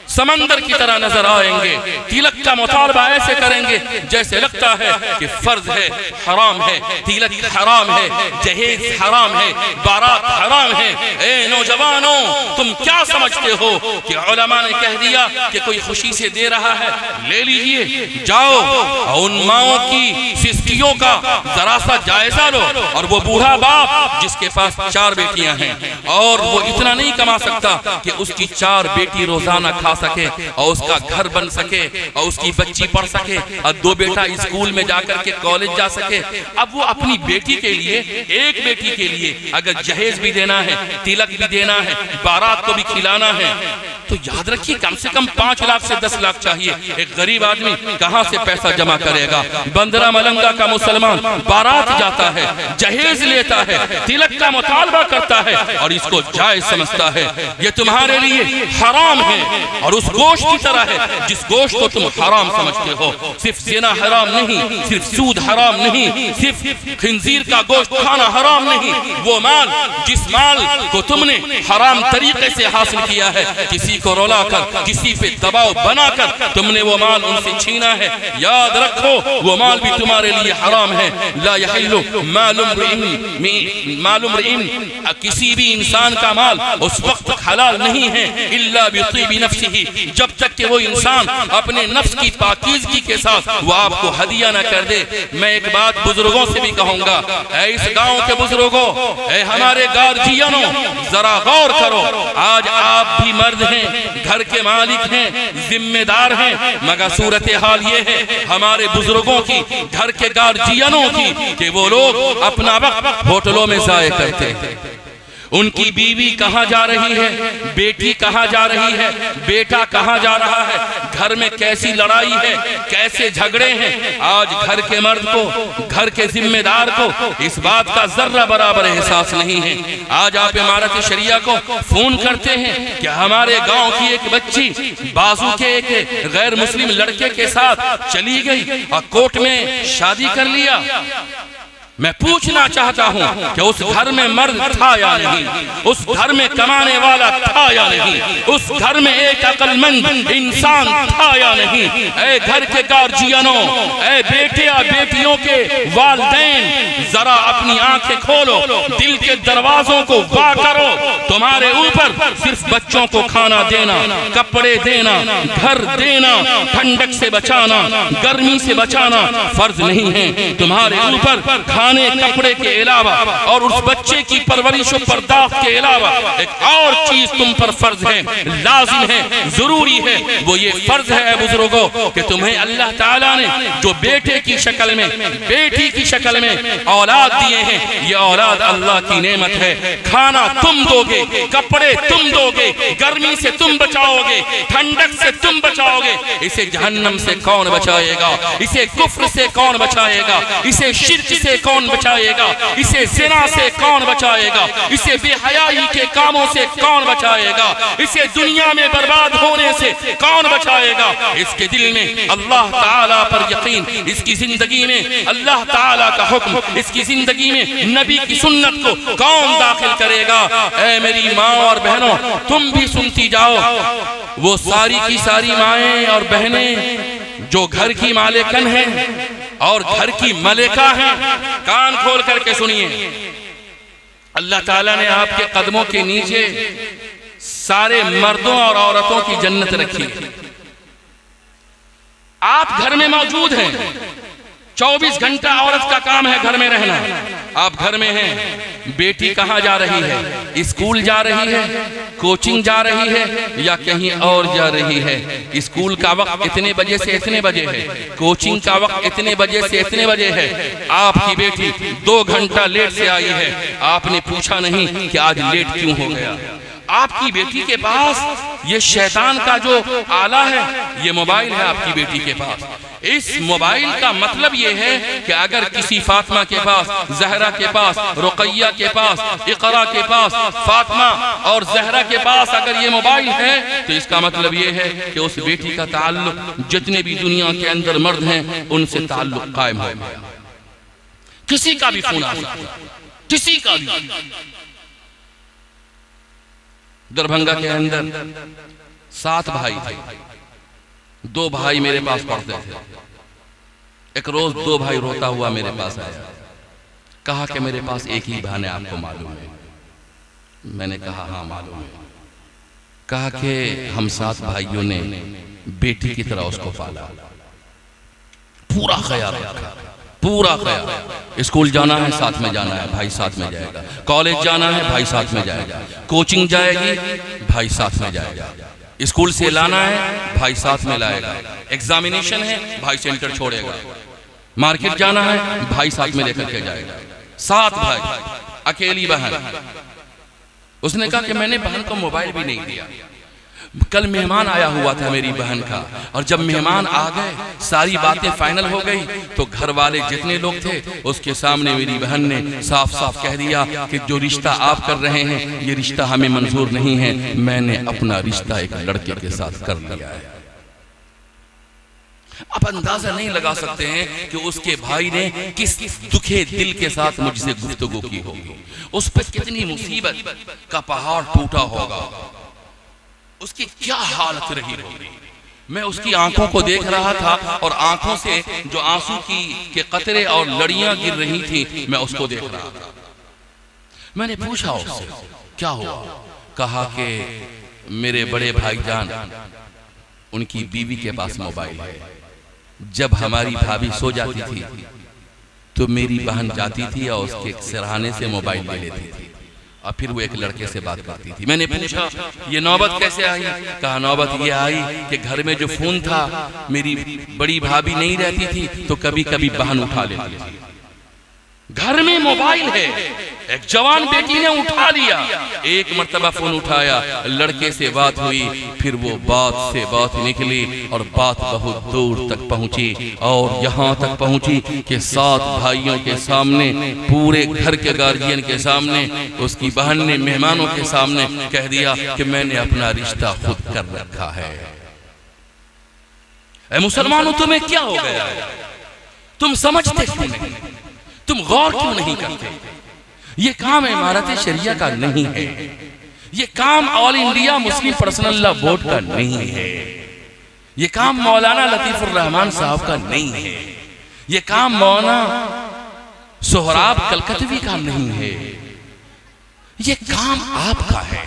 Speaker 2: سمندر کی طرح نظر آئیں گے، تلک کا مطالبہ ایسے کریں گے جیسے لگتا ہے کہ فرض ہے، حرام ہے، تلک حرام ہے، جہیز حرام ہے، بارات حرام ہے۔ اے نوجوانوں، تم کیا سمجھتے ہو کہ علماء نے کہہ دیا کہ کوئی خوشی سے دے رہا ہے، لے لیجئے، جاؤ ان ماؤں کی سستیوں کا ذرا سا جائزہ لو، اور وہ بوڑھا باپ جس کے پاس 4 بیٹیاں ہیں اور وہ اتنا نہیں کما سکتا کہ اس کی 4 بیٹی روزانہ کھا سکے اور اس کا گھر بن سکے اور اس کی بچی پڑھ سکے اور 2 بیٹا اسکول میں جا کر کے کالج جا سکے، اب وہ اپنی بیٹی کے لیے، ایک بیٹی کے لیے اگر جہیز بھی دینا ہے، تلک بھی دینا ہے، بارات کو بھی کھلانا ہے، تو یاد رکھیے کم سے کم 5 لاکھ سے 10 لاکھ چاہیے. ایک غریب آدمی کہاں سے پیسہ جمع کرے گا؟ بندرہ ملنگا کا مسلمان بارات جاتا ہے، جہیز لیتا ہے، تلک کا مطالبہ کرتا ہے اور اس کو جائز سمجھتا ہے. یہ تمہارے لیے حرام ہے اور اس گوشت کی طرح ہے جس گوشت کو تم حرام سمجھتے ہو. صرف زنا حرام نہیں، صرف سود حرام نہیں، صرف خنزیر کا گوشت کھانا حرام نہیں. وہ مال جس مال کو تم نے حرام طریقے سے حاصل کیا ہے، کسی کو رولا کر، کسی پہ دباؤ بنا کر تم نے وہ مال ان سے چھینا ہے، یاد رکھو وہ مال بھی تمہارے لیے حرام ہے. لا یحل مال امرئ، کسی بھی انسان کا مال اس وقت حلال نہیں ہے الا بطیب نفسہ، جب تک کہ وہ انسان اپنے نفس کی پاکیزگی کے ساتھ وہ آپ کو ہدیہ نہ کر دے. میں ایک بات بزرگوں سے بھی کہوں گا، اے اس گاؤں کے بزرگوں، اے ہمارے گارجینوں، ذرا غور کرو. آج آپ بھی مرد ہیں، گھر کے مالک ہیں، ذمہ دار ہیں، مگر صورتحال یہ ہے ہمارے بزرگوں کی، گھر کے گارجینوں کی، کہ وہ لوگ اپنا وقت ہوٹلوں میں ضائع کرتے ہیں. ان کی بیوی کہاں جا رہی ہے، بیٹی کہاں جا رہی ہے، بیٹا کہاں جا رہا ہے، گھر میں کیسی لڑائی ہے، کیسے جھگڑے ہیں. آج گھر کے مرد کو، گھر کے ذمہ دار کو اس بات کا ذرہ برابر احساس نہیں ہے. آج آپ امارت شریعہ کو فون کرتے ہیں کہ ہمارے گاؤں کی ایک بچی بازو کے ایک غیر مسلم لڑکے کے ساتھ چلی گئی اور کورٹ میں شادی کر لیا. میں پوچھنا چاہتا ہوں کہ اس گھر میں مرد تھا یا نہیں، اس گھر میں کمانے والا تھا یا نہیں، اس گھر میں ایک عقل مند انسان تھا یا نہیں. اے گھر کے گارجینوں، اے بیٹے اور بیٹیوں کے والدین، ذرا اپنی آنکھیں کھولو، دل کے دروازوں کو وا کرو. تمہارے اوپر صرف بچوں کو کھانا دینا، کپڑے دینا، گھر دینا، ٹھنڈک سے بچانا، گرمی سے بچانا فرض نہیں ہے. تمہارے اوپر کھانے کپڑے کے علاوہ اور اس بچے کی پرورش و پرداخت کے علاوہ ایک اور چیز تم پر فرض ہے، لازم ہے، ضروری ہے. وہ یہ فرض ہے اے بزرگوں کہ تمہیں اللہ تعالیٰ نے جو بیٹے کی شکل میں، بیٹی کی شکل میں اولاد دیے ہیں، یہ اولاد اللہ کی نعمت ہے. کھانا تم دو گے، کپڑے تم دو گے، گرمی سے تم بچاؤ گے، ٹھنڈک سے تم بچاؤ گے. اسے جہنم سے کون بچائے گا؟ اسے کفر سے کون بچائے گا؟ اسے شرک سے کون بچائے گا؟ اسے زنا سے کون بچائے گا؟ اسے بے حیائی کے کاموں سے کون بچائے گا؟ اسے دنیا میں برباد ہونے سے کون بچائے گا؟ اس کے دل میں اللہ تعالیٰ پر یقین، اس کی زندگی میں اللہ تعالیٰ کا حکم، اس کی زندگی میں نبی کی سنت کو کون داخل کرے گا؟ اے میری ماں اور بہنوں، تم بھی سنتی جاؤ. وہ ساری کی ساری مائیں اور بہنیں جو گھر کی مالکن ہیں اور گھر کی ملکہ ہیں، کان کھول کر کے سنیے. اللہ تعالیٰ نے آپ کے قدموں کے نیچے سارے مردوں اور عورتوں کی جنت رکھی. آپ گھر میں موجود ہیں، 24 گھنٹہ عورت کا کام ہے گھر میں رہنا. آپ گھر میں ہیں، بیٹی کہاں جا رہی ہے؟ اسکول جا رہی ہے، کوچنگ جا رہی ہے یا کہیں اور جا رہی ہے؟ اسکول کا وقت اتنے بجے سے اتنے بجے ہے، کوچنگ کا وقت اتنے بجے سے اتنے بجے ہے. آپ کی بیٹی 2 گھنٹہ لیٹ سے آئی ہے، آپ نے پوچھا نہیں کہ آج لیٹ کیوں ہو گیا. آپ کی بیٹی کے پاس یہ شیطان کا جو آلہ ہے، یہ موبائل ہے آپ کی بیٹی کے پاس. اس موبائل کا مطلب یہ ہے کہ اگر کسی فاطمہ کے پاس، زہرہ کے پاس، رقیہ کے پاس، اقرا کے پاس، فاطمہ اور زہرہ کے پاس اگر یہ موبائل ہے تو اس کا مطلب یہ ہے کہ اس بیٹی کا تعلق جتنے بھی دنیا کے اندر مرد ہیں ان سے تعلق قائم ہو گیا. کسی کا بھی فون آ سکتا ہے، کسی کا بھی. دربھنگا کے اندر 7 بھائی تھے. 2 بھائی میرے پاس پڑھتے تھے. ایک روز 2 بھائی روتا ہوا میرے پاس آیا، کہا کہ میرے پاس ایک ہی بہن ہے، آپ کو معلوم ہے؟ میں نے کہا ہاں معلوم ہے. کہا کہ ہم 7 بھائیوں نے بیٹی کی طرح اس کو پالا، پورا خیال رکھا، پورا خیال. اسکول جانا ہے ساتھ میں جانا ہے، بھائی ساتھ میں جائے گا. کالج جانا ہے، بھائی ساتھ میں جائے گا. کوچنگ جائے گی، بھائی ساتھ میں جائے گا. اسکول سے لانا ہے، بھائی ساتھ میں لائے گا. ایگزامینیشن ہے، بھائی سینٹر چھوڑے گا. مارکیٹ جانا ہے، بھائی ساتھ میں لے کر کے جائے گا. 7 بھائی، اکیلی بہن. اس نے کہا کہ میں نے بہن کو موبائل بھی نہیں دیا. کل مہمان آیا ہوا تھا میری بہن کا، اور جب مہمان آ گئے ساری باتیں فائنل ہو گئی تو گھر والے جتنے لوگ تھے اس کے سامنے میری بہن نے صاف صاف کہہ دیا کہ جو رشتہ آپ کر رہے ہیں یہ رشتہ ہمیں منظور نہیں ہے، میں نے اپنا رشتہ ایک لڑکے کے ساتھ کر لیا ہے۔ اب اندازہ نہیں لگا سکتے ہیں کہ اس کے بھائی نے کس دکھے دل کے ساتھ مجھ سے گفتگو کی ہوگی، اس پر کتنی مصیبت کا پہاڑ ٹوٹا ہوگا، اس کی کیا حالت رہی ہوگی۔ میں اس کی آنکھوں کو دیکھ رہا تھا اور آنکھوں سے جو آنسو کے قطرے اور لڑیاں گر رہی تھی میں اس کو دیکھ رہا تھا۔ میں نے پوچھا اس سے کیا ہوا، کہا کہ میرے بڑے بھائی جان ان کی بیوی کے پاس موبائل ہے، جب ہماری بھابھی سو جاتی تھی تو میری بہن جاتی تھی اور اس کے سرہانے سے موبائل لے لیتی تھی اور پھر وہ ایک لڑکے سے بات کرتی تھی۔ میں نے پوچھا یہ نوبت کیسے آئی، کہا نوبت یہ آئی کہ گھر میں جو فون تھا میری بڑی بھابھی نہیں رہتی تھی تو کبھی کبھی بہن اٹھا لیتی تھی، گھر میں موبائل ہے، ایک جوان بیٹی نے اٹھا لیا، ایک مرتبہ فون اٹھایا، لڑکے سے بات ہوئی، پھر وہ بات سے بات نکلی اور بات بہت دور تک پہنچی اور یہاں تک پہنچی کہ 7 بھائیوں کے سامنے، پورے گھر کے گارجین کے سامنے، اس کی بہن نے مہمانوں کے سامنے کہہ دیا کہ میں نے اپنا رشتہ خود کر رکھا ہے۔ اے مسلمانوں تمہیں کیا ہو گیا ہے؟ تم سمجھتے کیوں نہیں؟ تم غور کیوں نہیں کرتے؟ یہ کام امارت شریعہ کا نہیں ہے، یہ کام آل انڈیا مسلم پرسنل لا بورڈ کا نہیں ہے، یہ کام مولانا لطیف الرحمن صاحب کا نہیں ہے، یہ کام مولانا سہراب کلکتوی کا نہیں ہے، یہ کام آپ کا ہے،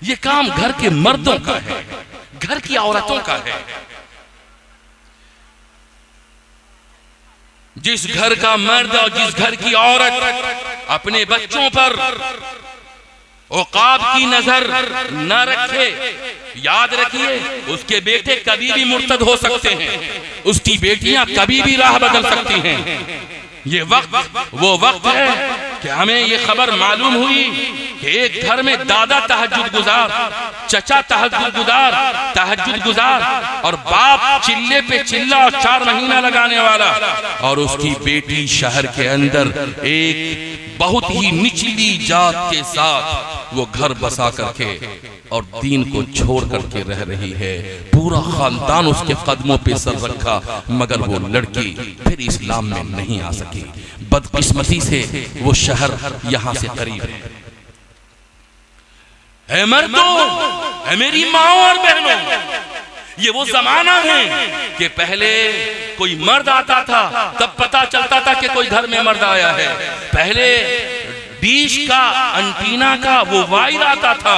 Speaker 2: یہ کام گھر کے مردوں کا ہے، گھر کی عورتوں کا ہے۔ جس گھر کا مرد اور جس گھر کی عورت اپنے بچوں پر عقاب کی نظر نہ رکھے، یاد رکھیے اس کے بیٹے کبھی بھی مرتد ہو سکتے ہیں، اس کی بیٹیاں کبھی بھی راہ بدل سکتی ہیں۔ یہ وقت وہ وقت ہے کہ ہمیں یہ خبر معلوم ہوئی کہ ایک گھر میں دادا تہجد گزار، چچا تہجد گزار اور باپ چلے پہ چلہ اور 4 مہینہ لگانے والا، اور اس کی بیٹی شہر کے اندر ایک بہت ہی نچلی ذات کے ساتھ وہ گھر بسا کر کے اور دین کو چھوڑ کر کے رہ رہی ہے، پورا خاندان اس کے قدموں پہ سر رکھا، مگر وہ لڑکی پھر اسلام میں نہیں آ سکی۔ بدقسمتی سے وہ شہر یہاں سے قریب ہے۔ اے مردوں، اے میری ماں اور بہنوں، یہ وہ زمانہ ہے کہ پہلے کوئی مرد آتا تھا تب پتا چلتا تھا کہ کوئی گھر میں مرد آیا ہے، پہلے ڈیش کا انٹینا کا وہ وائر آتا تھا،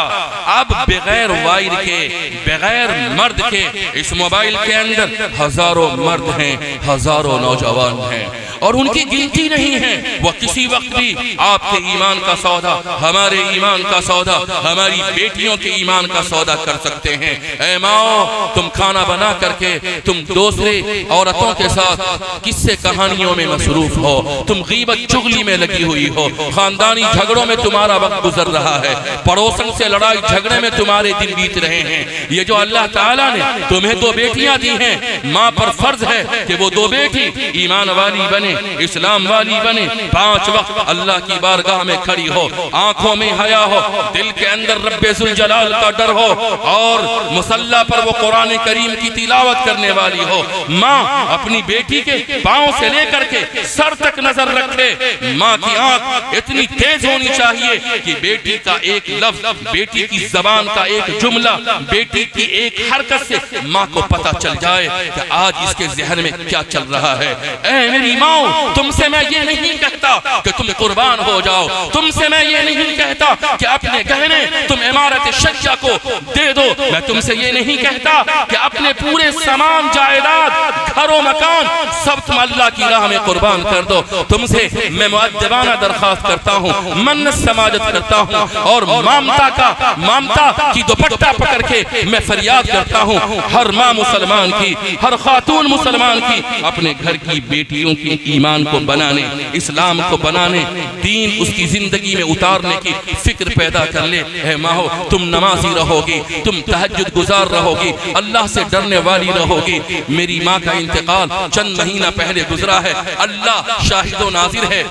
Speaker 2: اب بغیر وائر کے بغیر مرد کے اس موبائل کے اندر ہزاروں مرد ہیں، ہزاروں نوجوان ہیں اور ان کی گنتی نہیں ہے۔ وہ کسی وقت بھی آپ کے ایمان کا سودا، ہمارے ایمان کا سودا، ہماری بیٹیوں کے ایمان کا سودا کر سکتے ہیں۔ اے ماں، تم کھانا بنا کر کے تم دوسرے عورتوں کے ساتھ قصے کہانیوں میں مصروف ہو، تم غیبت چغلی میں لگی ہوئی ہو، خاندانی جھگڑوں میں تمہارا وقت گزر رہا ہے، پڑوسن سے لڑائی جھگڑے میں تمہارے دن بیت رہے ہیں۔ یہ جو اللہ تعالیٰ نے تمہیں 2 بیٹیاں دی ہیں، ماں پر فرض ہے کہ وہ 2 بیٹی ایمان والی بنے، اسلام والی بنے، 5 وقت اللہ کی بارگاہ میں کھڑی ہو، آنکھوں میں حیا ہو، دل کے اندر رب ذوالجلال کا ڈر ہو اور مصلی پر وہ قرآن کریم کی تلاوت کرنے والی ہو۔ ماں اپنی بیٹی کے پاؤں سے لے کر کے سر تک نظر رکھے، ماں کی آنکھ اتنی تیز ہونی چاہیے کہ بیٹی کا ایک لفظ، بیٹی کی زبان کا ایک جملہ، بیٹی کی ایک حرکت سے ماں کو پتہ چل جائے کہ آج اس کے ذہن میں کیا چل رہا ہے۔ اے میری ماں، تم سے میں یہ نہیں کہتا کہ تم قربان ہو جاؤ، تم سے میں یہ نہیں کہتا کہ اپنے گہنے تم امارت شریعہ کو دے دو، میں تم سے یہ نہیں کہتا کہ اپنے پورے سامان جائیداد ہر و مکان سب تم اللہ کی راہ میں قربان کر دو. تم سے میں مؤدبانہ درخواست کرتا ہوں, منت سماجت کرتا ہوں, اور مامتا کی دوپٹہ پکڑ کے میں فریاد کرتا ہوں ہر ماں مسلمان کی, ہر خاتون مسلمان کی, اپنے گھر کی بیٹیوں کی ایمان کو بنانے, اسلام کو بنانے, دین اس کی زندگی میں اتارنے کی فکر پیدا کر لے. اے ماہو, تم نمازی رہو گی, تم تہجد گزار رہو گی, اللہ سے ڈرنے والی رہو گی. میری ماں کا انتقال چند مہینہ پہلے گزرا ہے, اللہ شاہد و ناظر ہے.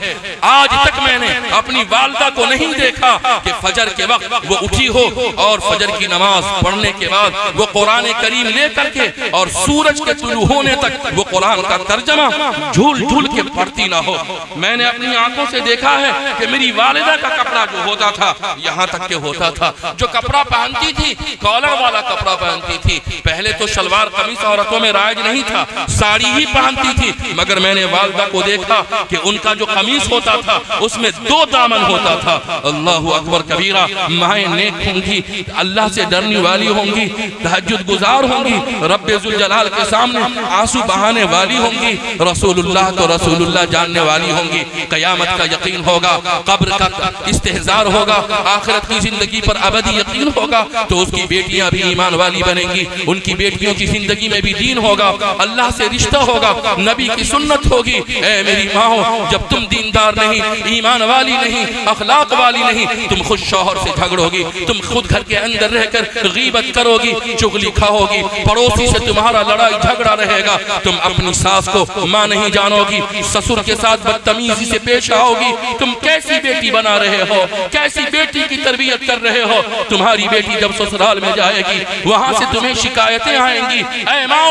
Speaker 2: آج تک میں نے اپنی والدہ کو نہیں دیکھا کہ فجر کے وقت وہ اٹھی ہو اور فجر کی نماز پڑھنے کے بعد وہ قرآن کریم لے کر کے اور سورج کے طلوع ہونے تک وہ قرآن کا ترجمہ جھول جھول کے پڑھتی نہ ہو. میں نے اپنی آنکھوں سے دیکھا ہے کہ میری والدہ کا کپڑا جو ہوتا تھا, یہاں تک کہ ہوتا تھا, جو کپڑا پہنتی تھی کالر والا کپڑا پہنتی تھی. پہلے تو شلوار قمیص عورتوں میں رائج نہیں تھا, ساڑی ہی پہنتی تھی, مگر میں نے والدہ کو دیکھا کہ ان کا جو قمیص ہوتا تھا اس میں 2 دامن ہوتا تھا. اللہ اکبر کبیرہ. مائیں نیک ہوں گی, اللہ سے ڈرنے والی ہوں گی, تہجد گزار ہوں گی, رب ذوالجلال کے سامنے آنسو بہانے والی ہوں گی, رسول اللہ کو رسول اللہ جاننے والی ہوں گی. قیامت کا یقین ہوگا, قبر کا استحضار ہوگا, آخرت کی زندگی پر ابدی یقین ہوگا, تو اس کی بیٹیاں بھی ایمان والی بنیں گی, ان کی بیٹیوں کی زندگی میں بھی دین ہوگا, اللہ سے رشتہ ہوگا, نبی کی سنت ہوگی. اے میری ماں, جب تم دیندار نہیں, ایمان والی نہیں, اخلاق والی نہیں, تم خود شوہر سے جھگڑو گی, تم خود گھر کے اندر رہ کر غیبت کرو گی, چغلی کھاؤ گی, پڑوسی سے تمہارا لڑائی جھگڑا رہے گا, تم اپنی ساس کو ماں نہیں جانو گی, سسر کے ساتھ بدتمیزی سے پیش آؤ گی. تم کیسی بیٹی بنا رہے ہو, کیسی بیٹی کی تربیت کر رہے ہو. تمہاری بیٹی جب سسرال میں جائے گی وہاں سے تمہیں شکایتیں آئیں گی. اے ماں,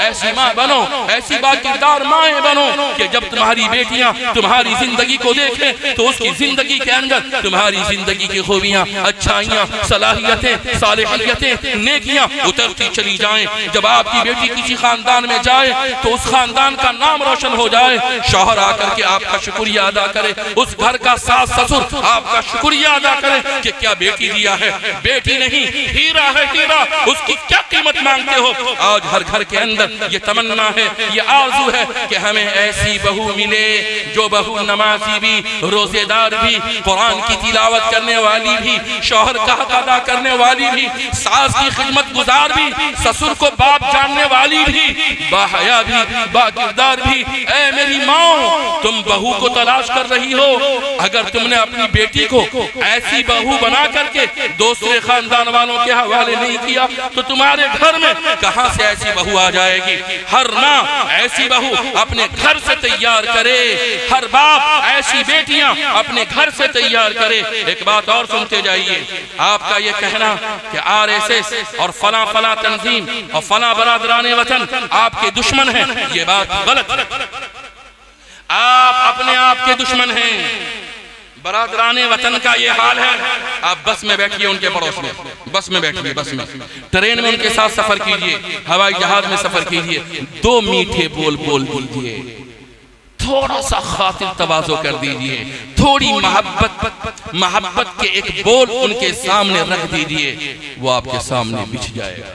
Speaker 2: ایسی ماں بنو, ایسی باکردار مائیں بنو کہ جب تمہاری بیٹیاں تمہاری زندگی کو دیکھیں تو اس کی زندگی کے اندر تمہاری زندگی کی خوبیاں, اچھائیاں, صلاحیتیں, صالحیتیں, نیکیاں اترتی چلی جائیں. جب آپ کی بیٹی کسی خاندان میں جائے تو اس خاندان کا نام روشن ہو جائے, شوہر آ کر کے آپ کا شکریہ ادا کرے, اس گھر کا ساس سسر آپ کا شکریہ ادا کرے کہ کیا بیٹی دیا ہے, بیٹی نہیں ہیرا ہے, ہیرا, اس کی کیا قیمت مانگتے ہو. آج ہر گھر کے اندر یہ تمنا ہے, یہ آرزو ہے کہ ہمیں ایسی بہو ملے جو بہو نمازی بھی, روزے دار بھی, قرآن کی تلاوت کرنے والی بھی, شوہر کا حق ادا کرنے والی بھی, ساس کی خدمت گزار بھی, سسر کو باپ جاننے والی بھی, باحیا بھی, باکردار بھی. اے میری ماں, تم بہو کو تلاش کر رہی ہو, اگر تم نے اپنی بیٹی کو ایسی بہو بنا کر کے دوسرے خاندان والوں کے حوالے نہیں کیا تو تمہارے گھر میں کہاں سے ایسی بہو آ جائے گی. ہر ماں ایسی بہو اپنے گھر سے تیار کرے, ہر باپ ایسی بیٹیاں اپنے گھر سے تیار کرے. ایک بات اور سنتے جائیے, آپ کا یہ کہنا کہ RSS اور فلاں فلاں تنظیم اور فلاں برادران وطن آپ کے دشمن ہیں, یہ بات غلط. آپ اپنے آپ کے دشمن ہیں. برادران وطن کا یہ حال ہے, آپ بس میں بیٹھئے ان کے پڑوس میں, بس میں بیٹھئے, بس میں, ٹرین میں ان کے ساتھ سفر کیجئے, ہوائی جہاز میں سفر کیجئے, 2 میٹھے بول بول دیجئے, تھوڑا سا خاطر تواضع کر دیجئے, تھوڑی محبت کے ایک بول ان کے سامنے رکھ دیجئے, وہ آپ کے سامنے بچھ جائے گا,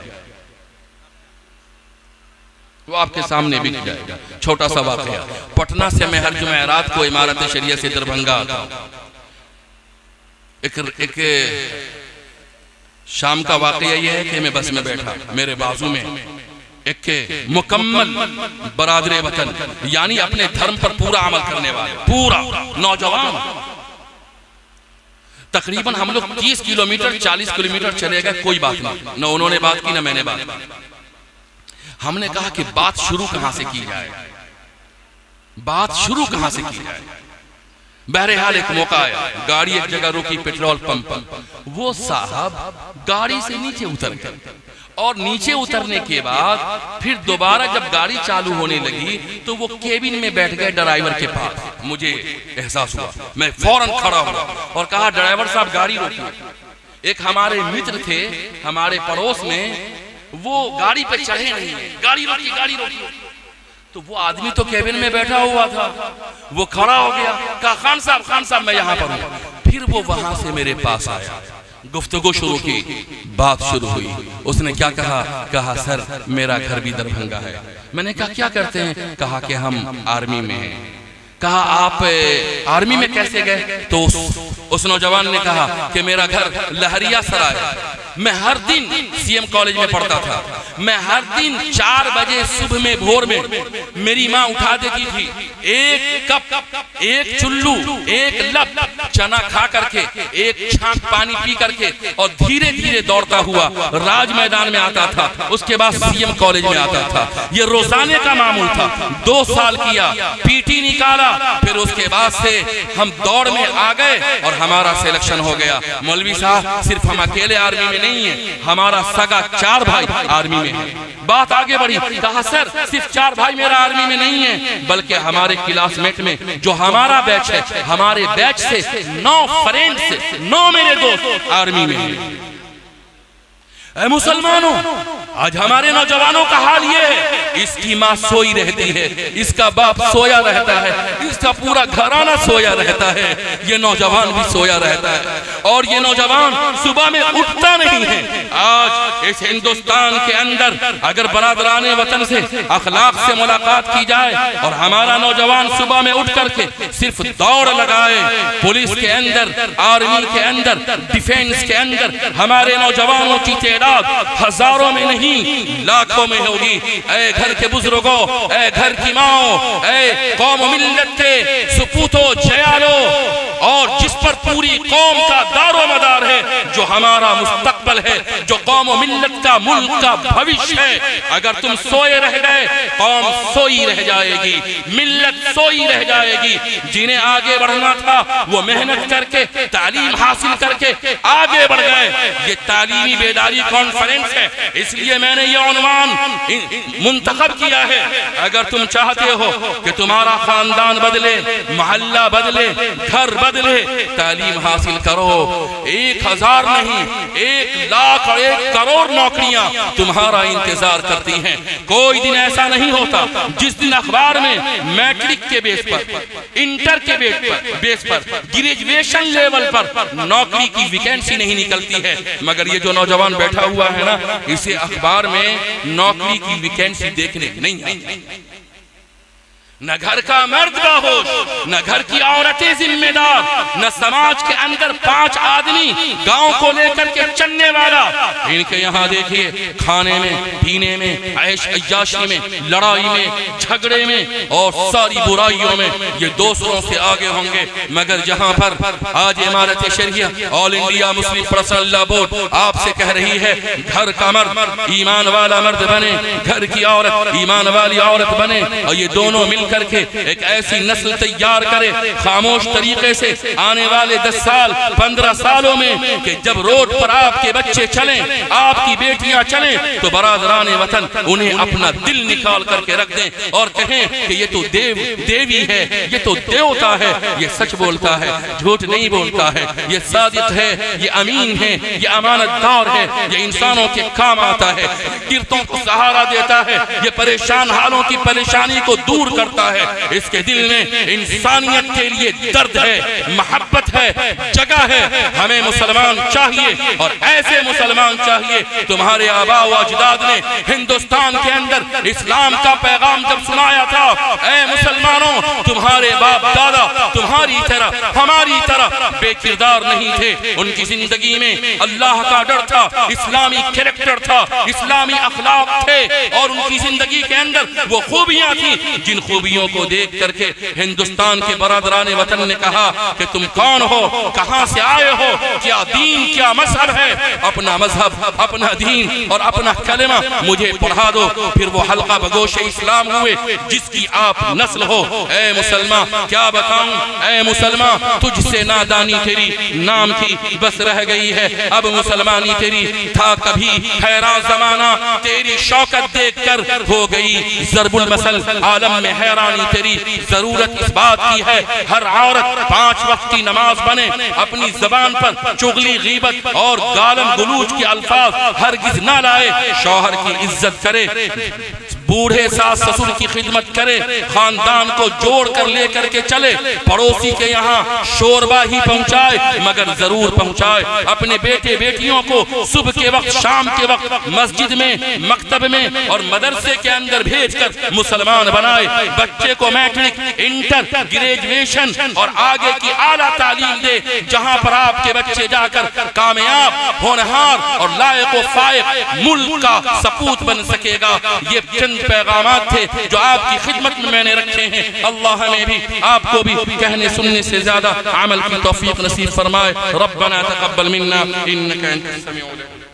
Speaker 2: وہ آپ کے سامنے بچھ جائے گا. چھوٹا سا واقعہ, پٹنہ سے میں ہر جمعرات کو امارت شریعہ سے دربھنگا آتا ہوں. ایک شام کا واقعہ یہ ہے کہ میں بس میں بیٹھا, میرے بازو میں ایک مکمل برادر وطن, یعنی اپنے دھرم پر پورا عمل کرنے والے, پورا نوجوان, تقریباً ہم لوگ 30 کلومیٹر 40 کلومیٹر چلے گئے, کوئی بات نہیں, نہ انہوں نے بات کی نہ میں نے بات کی. ہم نے کہا کہ بات شروع کہاں سے کی جائے, بات شروع کہاں سے کی جائے. بہرحال ایک موقع آیا, گاڑی ایک جگہ روکی پیٹرول پمپ پر, وہ صاحب گاڑی سے نیچے اتر گئے, اور نیچے اترنے کے بعد پھر دوبارہ جب گاڑی چالو ہونے لگی تو وہ کیبن میں بیٹھ گئے ڈرائیور کے پاس. مجھے احساس ہوا, میں فوراً کھڑا ہوا اور کہا ڈرائیور صاحب گاڑی روکیے. ایک ہمارے متر تھے ہمارے پڑوس میں, وہ گاڑی پہ چڑھے نہیں, گاڑی روکی, گاڑی روکی. تو وہ آدمی تو کیبن میں بیٹھا ہوا تھا, وہ کھڑا ہو گیا, کہا خان صاحب میں یہاں پر ہوں. پھر وہ وہاں سے میرے پاس آیا, گفتگو شروع کی، بات شروع ہوئی. اس نے کیا کہا؟ کہا سر میرا گھر بھی دربھنگا ہے. میں نے کہا کیا کرتے ہیں؟ کہا کہ ہم آرمی میں ہیں. کہا آپ آرمی میں کیسے گئے؟ تو اس نوجوان نے کہا کہ میرا گھر لہریہ سرائے ہے. میں ہر دن سی ایم کالج میں پڑھتا تھا. میں ہر دن 4 بجے صبح میں بھور میں میری ماں اٹھا دیتی تھی. ایک کپ، ایک چلو، ایک لب چنا کھا کر کے، ایک چھانک پانی پی کر کے، اور دھیرے دھیرے دوڑتا ہوا راج میدان میں آتا تھا. اس کے بعد سی ایم کالج میں آتا تھا. یہ روزانے کا معمول تھا. 2 سال کیا، پی ٹی نکالا. پھر اس کے بعد سے ہم دوڑ میں آ گئے اور ہمارا سیلیکشن ہو گیا. مولوی صاحب صرف ہم اکیلے آرمی میں نہیں ہیں، ہمارا سگا 4 بھائی آرمی میں ہیں. بات آگے بڑھی. کہا سر صرف 4 بھائی میرا آرمی میں نہیں ہیں، بلکہ ہمارے کلاس میٹ میں جو ہمارا بیچ ہے، ہمارے بیچ سے 9 فرینڈز، 9 میرے دوست آرمی میں ہیں. اے مسلمانوں، آج ہمارے نوجوانوں کا حال یہ ہے، اس کی ماں سوئی رہتی ہے، اس کا باپ سویا رہتا ہے، اس کا پورا گھرانہ سویا رہتا ہے، یہ نوجوان بھی سویا رہتا ہے، اور یہ نوجوان صبح میں اٹھتا نہیں ہے. آج اس ہندوستان کے اندر اگر برادران وطن سے اخلاق سے ملاقات کی جائے اور ہمارا نوجوان صبح میں اٹھ کر کے صرف دوڑ لگائے، پولیس کے اندر، آرمی کے اندر، ڈیفینس کے اندر ہمارے نوجوانوں کی ہزاروں میں نہیں لاکھوں میں ہوگی. اے گھر کے بزرگوں، اے گھر کی ماں، اے قوم و ملت کے سپوتو جیالو، اور جس پر پوری قوم کا دار و مدار ہے، جو ہمارا مستقبل ہے، جو قوم و ملت کا، ملک کا بھوش ہے، اگر تم سوئے رہ گئے، قوم سوئی رہ جائے گی، ملت سوئی رہ جائے گی. جنہیں آگے بڑھنا تھا وہ محنت کر کے، تعلیم حاصل کر کے آگے بڑھ گئے. یہ تعلیمی بیداری کانفرنس ہے، اس لیے میں نے یہ عنوان منتخب کیا ہے. اگر تم چاہتے ہو کہ تمہارا خاندان بدلے، محلہ بدلے، گھر بدلے، تعلیم حاصل کرو. 1000 نہیں، 1,00,000 اور 1 کروڑ نوکریاں تمہارا انتظار کرتی ہیں. کوئی دن ایسا نہیں ہوتا جس دن اخبار میں میٹرک کے بیس پر، انٹر کے بیس پر، گریجویشن لیول پر نوکری کی ویکینسی نہیں نکلتی ہے. مگر یہ جو نوجوان بیٹھا ہوا ہے نا، اسے اخبار میں نوکری کی ویکینسی دیکھنے نہیں آتی. نہ گھر کا مرد باہوش، نہ گھر کی عورتیں ذمہ دار، نہ سماج کے اندر 5 آدمی گاؤں کو لے کر کے چلنے والا. ان کے یہاں دیکھیے کھانے میں، پینے میں، عیش عیاشی میں، لڑائی میں، جھگڑے میں اور ساری برائیوں میں یہ دوسروں سے آگے ہوں گے. مگر جہاں پر آج امارت شریعہ آل انڈیا مسلم پرسنل لا بورڈ آپ سے کہہ رہی ہے گھر کا مرد ایمان والا مرد بنے، گھر کی عورت ایمان والی عورت بنے، اور یہ دونوں مل کر کے ایک ایسی نسل تیار کرے خاموش طریقے سے آنے والے 10 سال 15 سالوں میں کہ جب روڈ پر آپ کے بچے چلیں، آپ کی بیٹیاں چلیں، تو برادران وطن انہیں اپنا دل نکال کر کے رکھ دیں اور کہیں کہ یہ تو دیوی ہے، یہ تو دیوتا ہے، یہ سچ بولتا ہے، جھوٹ نہیں بولتا ہے، یہ صادق ہے، یہ امین ہے، یہ امانت دار ہے، یہ انسانوں کے کام آتا ہے، گرتوں کو سہارا دیتا ہے، یہ پریشان حالوں کی پریشانی کو دور کرتا ہے. اس کے دل میں انسانیت کے لیے درد ہے، محبت ہے، جگہ ہے. ہمیں مسلمان چاہیے، اور ایسے مسلمان چاہیے. تمہارے آباء و اجداد نے ہندوستان کے اندر اسلام کا پیغام جب سنایا تھا، اے مسلمانوں تمہارے باپ دادا تمہاری طرح ہماری طرح بے کردار نہیں تھے. ان کی زندگی میں اللہ کا ڈر تھا، اسلامی کریکٹر تھا، اسلامی اخلاق تھے، اور ان کی زندگی کے اندر وہ خوبیاں تھیں جن خوبیوں کو دیکھ کر کے ہندوستان کے برادران وطن نے کہا کہ تم کون ہو، کہاں سے آئے ہو، کیا دین کیا مذہب ہے، اپنا مذہب، اپنا دین اور اپنا کلمہ مجھے پڑھا دو. پھر وہ حلقہ بگوش اسلام ہوئے جس کی آپ نسل ہو. اے مسلمان کیا بتاؤں، اے مسلمان تجھ سے نادانی تیری نام کی بس رہ گئی ہے. اب مسلمانی تیری تھا کبھی حیران زمانہ، تیری شوکت دیکھ کر ہو گئی ضرب المثل. عالم میں حیرانی تیری، ضرورت اس بات کی ہے ہر عورت 5 وقت کی نماز بنے، اپنی زبان پر چغلی غیبت اور گالم گلوچ کے الفاظ ہرگز نہ لائے، شوہر کی عزت کرے، بوڑھے ساس سسر کی خدمت کرے، خاندان کو جوڑ کر لے کر کے چلے، پڑوسی کے یہاں شوربہ ہی پہنچائے مگر ضرور پہنچائے، اپنے بیٹے بیٹیوں کو صبح کے وقت شام کے وقت مسجد میں مکتب میں اور مدرسے کے اندر بھیج کر مسلمان بنائے، بچے کو میٹرک انٹر گریجویشن اور آگے کی اعلیٰ تعلیم دے، جہاں پر آپ کے بچے جا کر کامیاب ہونہار اور لائق و فائق ملک کا سپوت بن سکے گا۔ یہ چند پیغامات تھے جو آپ کی خدمت میں نے رکھے ہیں۔ اللہ ہمیں بھی آپ کو بھی کہنے سننے سے زیادہ عمل کی توفیق نصیب فرمائے۔ ربنا تقبل منا انک انت السمیع العلیم۔